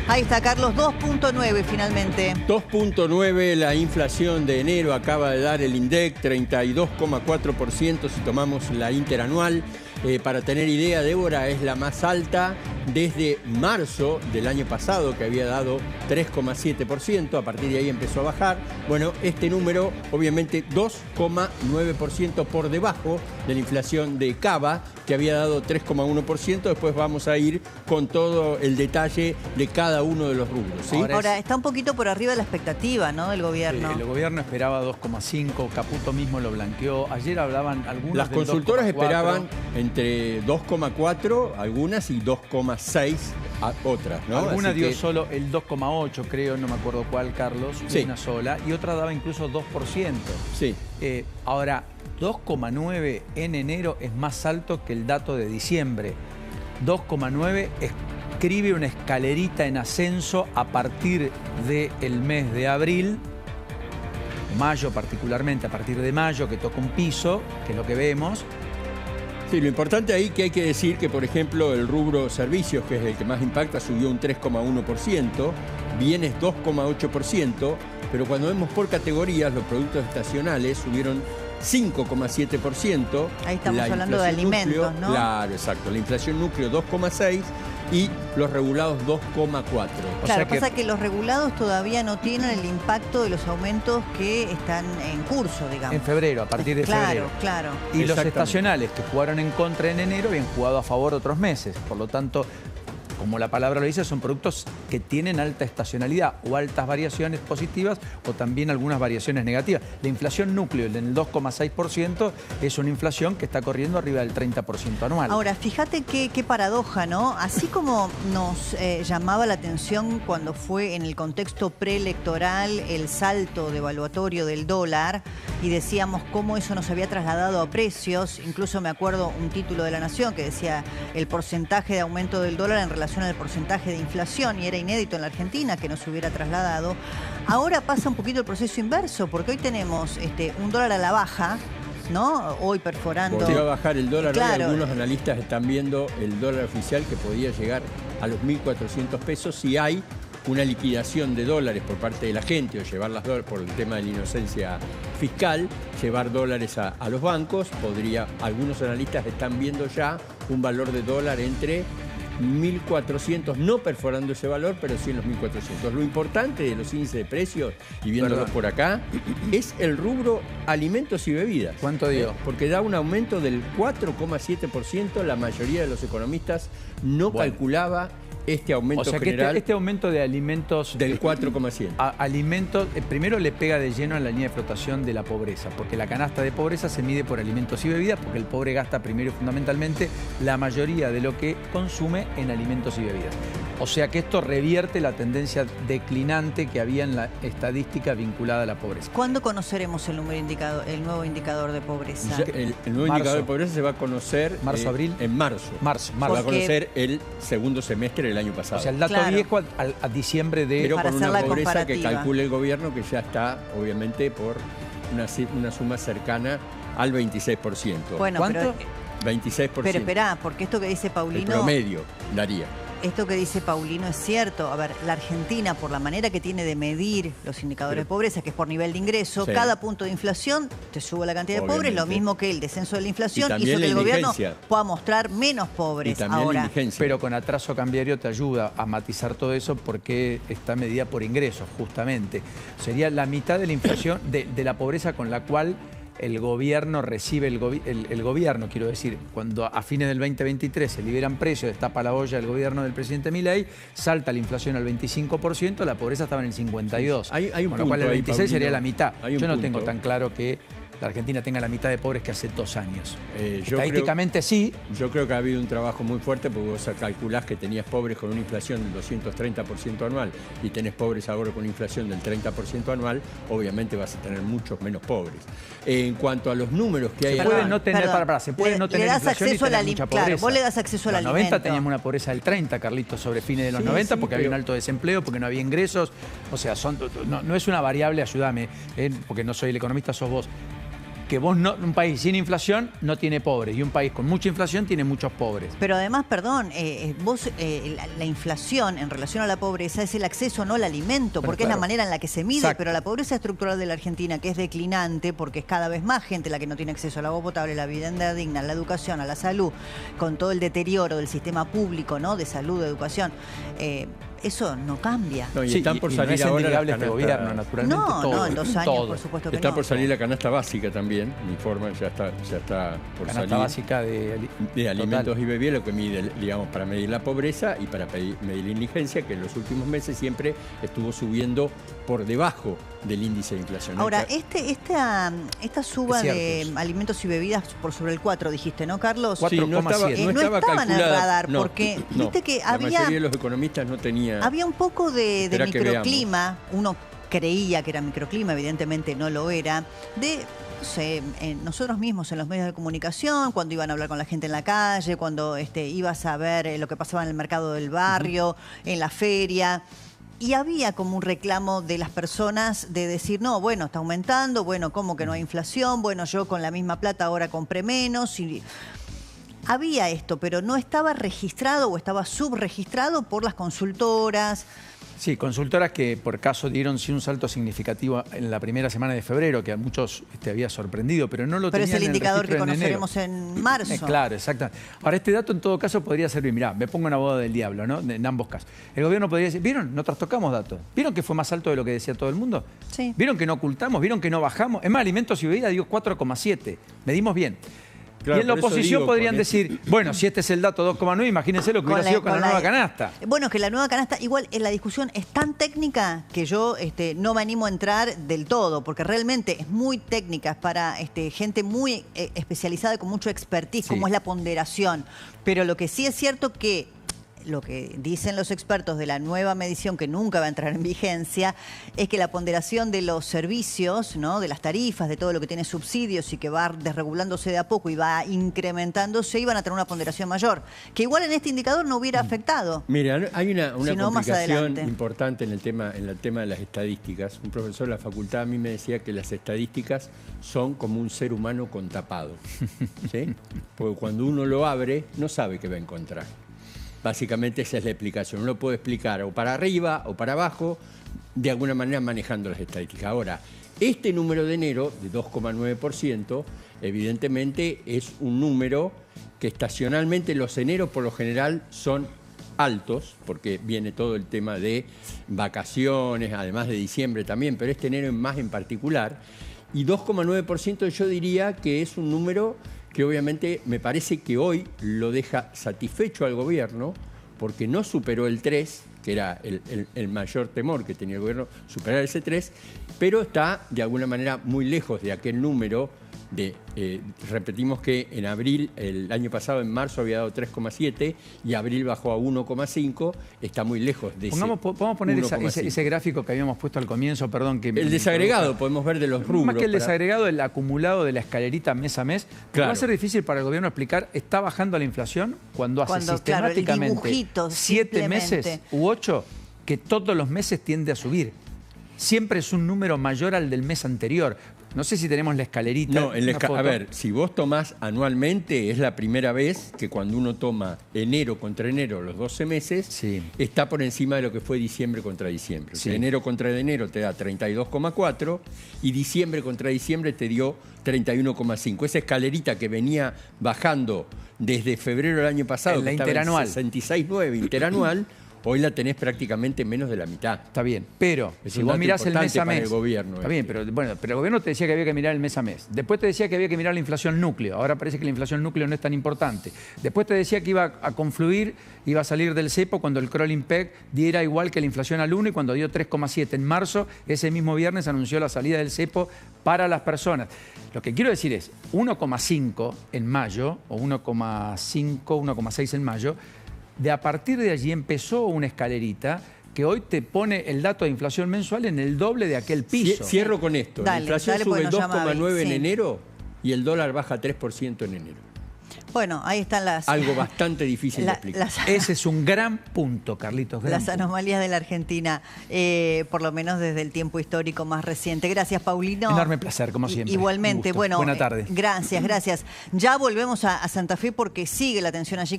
Ahí está, Carlos, 2.9 finalmente. 2.9 la inflación de enero, acaba de dar el INDEC, 32,4% si tomamos la interanual. Para tener idea, Débora, es la más alta desde marzo del año pasado, que había dado 3,7%. A partir de ahí empezó a bajar. Bueno, este número, obviamente, 2,9% por debajo de la inflación de Cava, que había dado 3,1%. Después vamos a ir con todo el detalle de cada uno de los rubros, ¿sí? Ahora, está un poquito por arriba de la expectativa, ¿no?, del gobierno. El gobierno esperaba 2,5, Caputo mismo lo blanqueó. Ayer hablaban algunos. Las consultoras esperaban entre 2,4 algunas y 2,6 otras, ¿no? Alguna Así dio que solo el 2,8, creo, no me acuerdo cuál, Carlos, sí, una sola, y otra daba incluso 2%. Sí. Ahora, 2,9 en enero es más alto que el dato de diciembre. 2,9 escribe una escalerita en ascenso a partir del mes de abril, mayo particularmente, a partir de mayo, que toca un piso, que es lo que vemos. Sí, lo importante ahí que hay que decir que, por ejemplo, el rubro servicios, que es el que más impacta, subió un 3,1%, bienes 2,8%, pero cuando vemos por categorías, los productos estacionales subieron 5,7%. Ahí estamos hablando de alimentos, núcleo, ¿no? Claro, exacto. La inflación núcleo 2,6% y los regulados 2,4%. Claro, pasa que los regulados todavía no tienen el impacto de los aumentos que están en curso, digamos. En febrero, a partir de febrero. Claro. Y los estacionales que jugaron en contra en enero habían jugado a favor otros meses. Por lo tanto, como la palabra lo dice, son productos que tienen alta estacionalidad o altas variaciones positivas o también algunas variaciones negativas. La inflación núcleo en el 2,6% es una inflación que está corriendo arriba del 30% anual. Ahora, fíjate qué paradoja, ¿no? Así como nos llamaba la atención cuando fue en el contexto preelectoral el salto devaluatorio del dólar y decíamos cómo eso nos había trasladado a precios, incluso me acuerdo un título de La Nación que decía el porcentaje de aumento del dólar en relación al porcentaje de inflación, y era inédito en la Argentina que nos hubiera trasladado. Ahora pasa un poquito el proceso inverso, porque hoy tenemos un dólar a la baja, ¿no? Hoy perforando. Podría bajar el dólar. Claro. Hoy algunos analistas están viendo el dólar oficial que podía llegar a los 1.400 pesos si hay una liquidación de dólares por parte de la gente o llevar las dólares por el tema de la inocencia fiscal, llevar dólares a los bancos. Algunos analistas están viendo ya un valor de dólar entre 1.400, no perforando ese valor, pero sí en los 1.400. Lo importante de los índices de precios, y viéndolos por acá, es el rubro alimentos y bebidas. ¿Cuánto dio? Porque da un aumento del 4,7%. La mayoría de los economistas no calculaba este aumento o sea general. Que este aumento de alimentos del 4,7%. Alimentos, primero le pega de lleno a la línea de flotación de la pobreza, porque la canasta de pobreza se mide por alimentos y bebidas, porque el pobre gasta primero y fundamentalmente la mayoría de lo que consume en alimentos y bebidas. O sea que esto revierte la tendencia declinante que había en la estadística vinculada a la pobreza. ¿Cuándo conoceremos el nuevo indicador de pobreza? El nuevo indicador de pobreza se va a conocer ¿Marzo-abril? En marzo. Marzo. Se va a conocer el segundo semestre del año pasado. O sea, el dato viejo a diciembre de... Pero para con hacer una la pobreza comparativa. que calcula el gobierno que ya está, obviamente, por una suma cercana al 26%. Bueno, ¿cuánto? 26%. Pero esperá, porque esto que dice Paulino... El promedio daría. Esto que dice Paulino es cierto. A ver, la Argentina, por la manera que tiene de medir los indicadores de pobreza, que es por nivel de ingreso, cada punto de inflación te sube la cantidad de pobres, lo mismo que el descenso de la inflación hizo que el gobierno pueda mostrar menos pobres. Y también ahora. la indigencia. Pero con atraso cambiario te ayuda a matizar todo eso porque está medida por ingresos, justamente. Sería la mitad de la inflación, de la pobreza con la cual el gobierno recibe, el gobierno, quiero decir, cuando a fines del 2023 se liberan precios, destapa la olla el gobierno del presidente Milei, salta la inflación al 25%, la pobreza estaba en el 52%. Hay un con lo cual el 26 sería la mitad. Yo no tengo punto. tan claro que la Argentina tenga la mitad de pobres que hace 2 años. Yo Estadísticamente sí. Yo creo que ha habido un trabajo muy fuerte porque vos calculás que tenías pobres con una inflación del 230% anual y tenés pobres ahora con una inflación del 30% anual, obviamente vas a tener muchos menos pobres. En cuanto a los números que hay... Se puede no tener inflación y tener mucha pobreza. Claro, vos le das acceso al alimento. En los 90 teníamos una pobreza del 30, Carlitos, sobre fines de los 90, porque había un alto desempleo, porque no había ingresos. O sea, no es una variable, ayúdame, porque no soy el economista, sos vos. que un país sin inflación no tiene pobres y un país con mucha inflación tiene muchos pobres. Pero además, perdón, la inflación en relación a la pobreza es el acceso no al alimento, porque es la manera en la que se mide. Exacto. Pero la pobreza estructural de la Argentina, que es declinante, porque es cada vez más gente la que no tiene acceso al agua potable, la vivienda digna, a la educación, a la salud, con todo el deterioro del sistema público, ¿no? De salud, de educación. Eso no cambia. No, y están por salir no ahora la este gobierno, naturalmente. No, en 2 años, por supuesto que está no. por salir la canasta básica también, me informan, ya está por canasta salir. Básica de alimentos y bebidas, lo que mide, digamos, para medir la pobreza y para medir la indigencia, que en los últimos meses siempre estuvo subiendo por debajo del índice de inflación. Ahora, esta suba de alimentos y bebidas por sobre el 4, dijiste, ¿no, Carlos? 4,7. Sí, no estaba en el calculada, radar, porque viste que la mayoría de los economistas no tenía. Había un poco de microclima, uno creía que era microclima, evidentemente no lo era, no sé, nosotros mismos en los medios de comunicación, cuando iban a hablar con la gente en la calle, cuando ibas a ver lo que pasaba en el mercado del barrio, en la feria. Y había como un reclamo de las personas de decir, no, bueno, está aumentando, bueno, ¿cómo que no hay inflación? Bueno, yo con la misma plata ahora compré menos. Y había esto, pero no estaba registrado o estaba subregistrado por las consultoras. Sí, consultoras que por caso dieron sí un salto significativo en la primera semana de febrero, que a muchos había sorprendido, pero no lo tenían. Pero es el indicador que conoceremos en marzo. Claro, exactamente. Ahora, este dato en todo caso podría servir, mirá, me pongo en abogado del diablo, ¿no? En ambos casos. El gobierno podría decir, ¿vieron? No trastocamos datos. ¿Vieron que fue más alto de lo que decía todo el mundo? Sí. ¿Vieron que no ocultamos? ¿Vieron que no bajamos? Es más, alimentos y bebidas, digo 4,7. Medimos bien. Claro, y en la oposición podrían decir, bueno, si este es el dato 2,9, imagínense lo que hubiera sido con la nueva canasta. Bueno, que la nueva canasta, igual la discusión es tan técnica que yo no me animo a entrar del todo, porque realmente es muy técnica, es para gente muy especializada y con mucho expertise, como es la ponderación. Pero lo que sí es cierto que lo que dicen los expertos de la nueva medición, que nunca va a entrar en vigencia, es que la ponderación de los servicios, ¿no? De las tarifas, de todo lo que tiene subsidios y que va desregulándose de a poco y va incrementándose, iban a tener una ponderación mayor, que igual en este indicador no hubiera afectado. Mira, hay una complicación importante en el tema de las estadísticas. Un profesor de la facultad a mí me decía que las estadísticas son como un ser humano con tapado, ¿sí? Porque cuando uno lo abre, no sabe qué va a encontrar. Básicamente esa es la explicación. Uno puede explicar o para arriba o para abajo, de alguna manera manejando las estadísticas. Ahora, este número de enero, de 2,9%, evidentemente es un número que estacionalmente los eneros por lo general son altos, porque viene todo el tema de vacaciones, además de diciembre también, pero este enero más en particular. Y 2,9% yo diría que es un número que obviamente me parece que hoy lo deja satisfecho al gobierno porque no superó el 3, que era el mayor temor que tenía el gobierno, superar ese 3, pero está de alguna manera muy lejos de aquel número de, repetimos que en abril, el año pasado en marzo había dado 3,7 y abril bajó a 1,5, está muy lejos de ese. Podemos poner ese gráfico que habíamos puesto al comienzo, perdón. El desagregado, podemos ver de los rubros. Más que el desagregado, el acumulado de la escalerita mes a mes. Claro. Va a ser difícil para el gobierno explicar, ¿está bajando la inflación? Cuando hace sistemáticamente 7 meses u 8, que todos los meses tiende a subir. Siempre es un número mayor al del mes anterior. No sé si tenemos la escalerita. No, a ver, si vos tomás anualmente, es la primera vez que cuando uno toma enero contra enero, los 12 meses, sí, está por encima de lo que fue diciembre contra diciembre. Sí. O sea, enero contra enero te da 32,4 y diciembre contra diciembre te dio 31,5. Esa escalerita que venía bajando desde febrero del año pasado, en la interanual, 66,9 interanual, hoy la tenés prácticamente menos de la mitad. Está bien, pero si vos mirás el mes a mes... El gobierno, está bien, pero el gobierno te decía que había que mirar el mes a mes. Después te decía que había que mirar la inflación núcleo. Ahora parece que la inflación núcleo no es tan importante. Después te decía que iba a confluir, iba a salir del cepo cuando el crawling peg diera igual que la inflación al 1 y cuando dio 3,7 en marzo, ese mismo viernes anunció la salida del cepo para las personas. Lo que quiero decir es 1,5 en mayo, o 1,5, 1,6 en mayo, de a partir de allí empezó una escalerita que hoy te pone el dato de inflación mensual en el doble de aquel piso. Cierro con esto. La inflación sube 2,9 en enero y el dólar baja 3% en enero. Bueno, ahí están algo bastante difícil de explicar. Ese es un gran punto, Carlitos. Las anomalías de la Argentina, por lo menos desde el tiempo histórico más reciente. Gracias, Paulino. Enorme placer, como siempre. Igualmente, bueno. Buena tarde. Gracias. Ya volvemos a Santa Fe porque sigue la atención allí.